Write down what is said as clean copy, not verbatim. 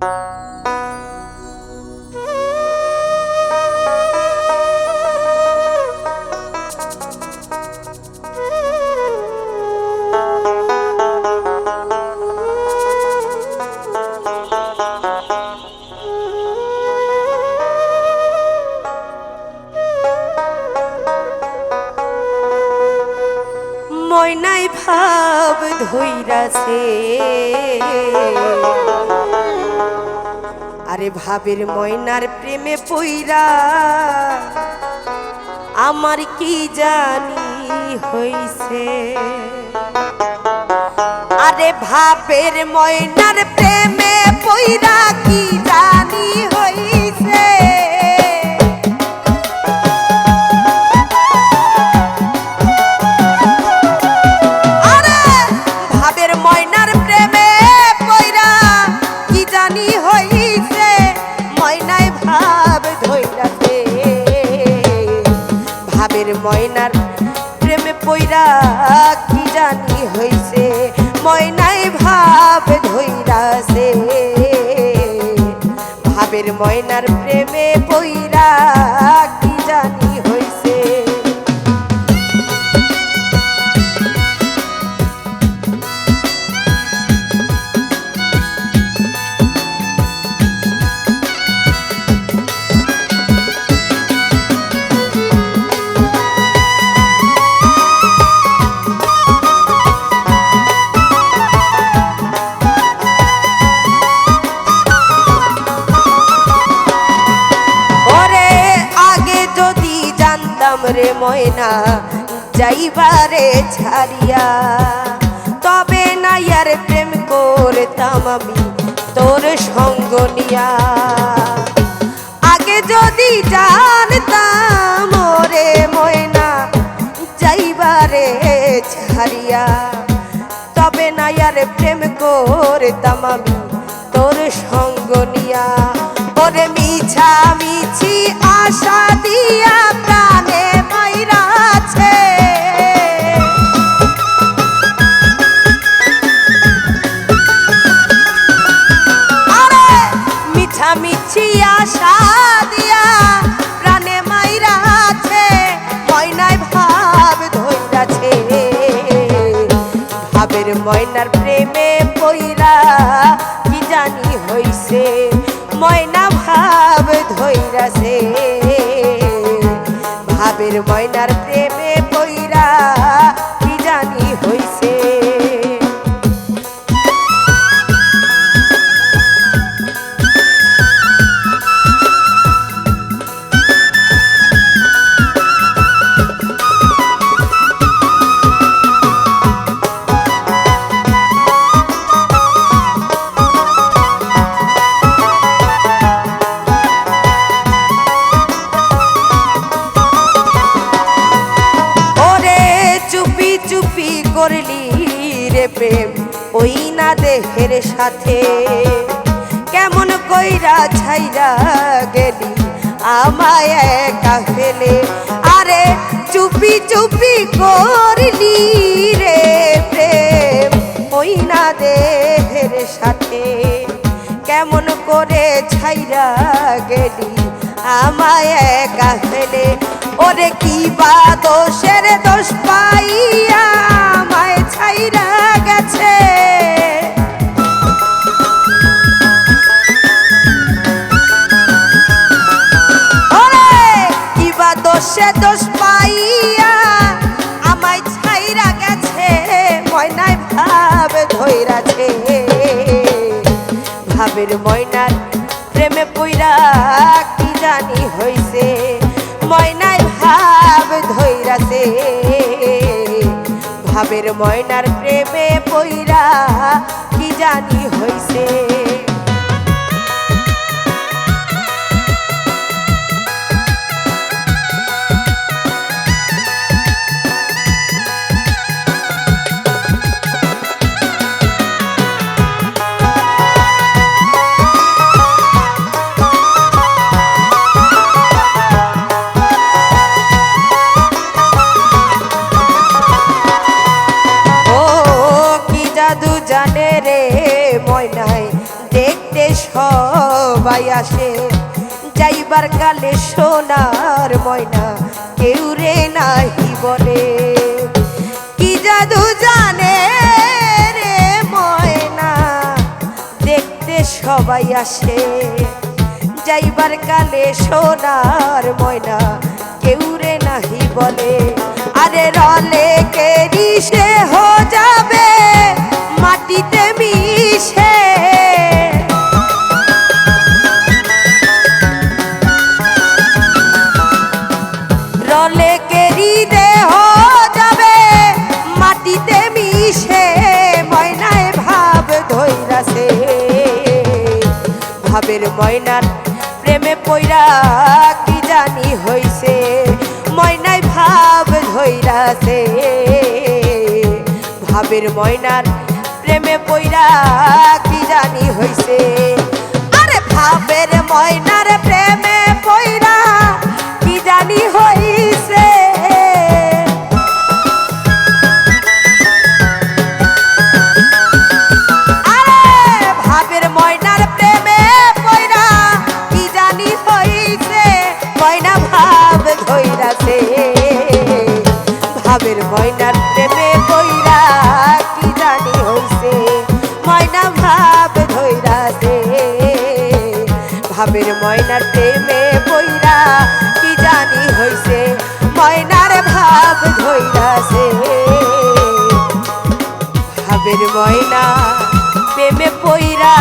ময়নাই ভাব ধইরাছে, আরে ভাবের ময়নার প্রেমে পইরা আমার কি জানি হইছে। আরে ভাবের ময়নার প্রেমে পইরা কি জানি হইছে। ময়নার প্রেমে পইরা কি জানি হইছে, ময়নাই ভাব ধইরাছে। ভাবের ময়নার প্রেমে পইরা কি জানি হইছে। রে ময়না যাইবারে ছাড়িয়া, তবে না আর প্রেম করতাম আমি তোর সঙ্গ নিয়া। আগে যদি জানতাম রে ময়না যাইবারে ছাড়িয়া, তবে না আর প্রেম করতাম আমি তোর সঙ্গ নিয়া। ওরে মিছা মিছি আশা দিয়া প্রাণে মাইরাছে, আরে মিছা মিছি আশা দিয়া প্রাণে মাইরাছে। ময়নায় ভাব ধইরাছে, ভাবের ময়নার প্রেমে পইরা কি জানি হইছে। ময়না ভাব ধইরাছে, ভাবের ময়নার প্রেমে পইরা কি জানি হইছে। করলি রে প্রেম ওই না দেহের সাথে, কেমন কইরা ছাইরা গেলি আমায় একা ফেলে। আরে চুপি চুপি করলি রে প্রেম ওই না দেহের সাথে, কেমন করে ছাইরা গেলি আমায় একা ফেলে। ওরে কি বা দোষের দোষ পাইয়া আমায় ছাইরা গেছে, ওরে কি বা দোষে দোষ পাইয়া আমায় ছাইরা গেছে। ময়নায় ভাব ধইরাছে, ভাবের ময়নার প্রেমে পইরা কি জানি হইছে। ময়নায় ভাব ধইরাছে, ভাবের ময়নার প্রেমে পইরা কি জানি হইছে। জানে রে ময়নাই দেখ সবাই আসে যাইবার কালে সোনার ময়না কেউ রে নাহি বলে কি জাদু জানে রে ময়না দেখতে সবাই আসে যাইবার কালে সোনার ময়না কেউ রে নাহি বলে আরে রলে কেরি সে হো যাবে মাটিতে মিশে রলে কেরি দেহ যাবে মাটিতে মিশে ময়নায় ভাব ধইরাছে ভাবের ময়নার প্রেমে পইরা কি জানি হইছে ময়নায় ভাব ধইরাছে ভাবের ময়নার প্রেমে পইরা কি জানি হইছে আরে ভাবের ময়নার প্রেমে পইরা কি জানি হইছে আরে ভাবের ময়নার প্রেমে পইরা কি জানি হইছে ময়না ভাব ধইরাছে ভাবের ময়নার প্রেমে পইরা কি জানি হইছে ময়না ভাব ধইরাছে ভাবের ময়নার প্রেমে পইরা কি জানি হইছে ময়নার ভাব ধইরাছে ভাবের ময়না প্রেমে পইরা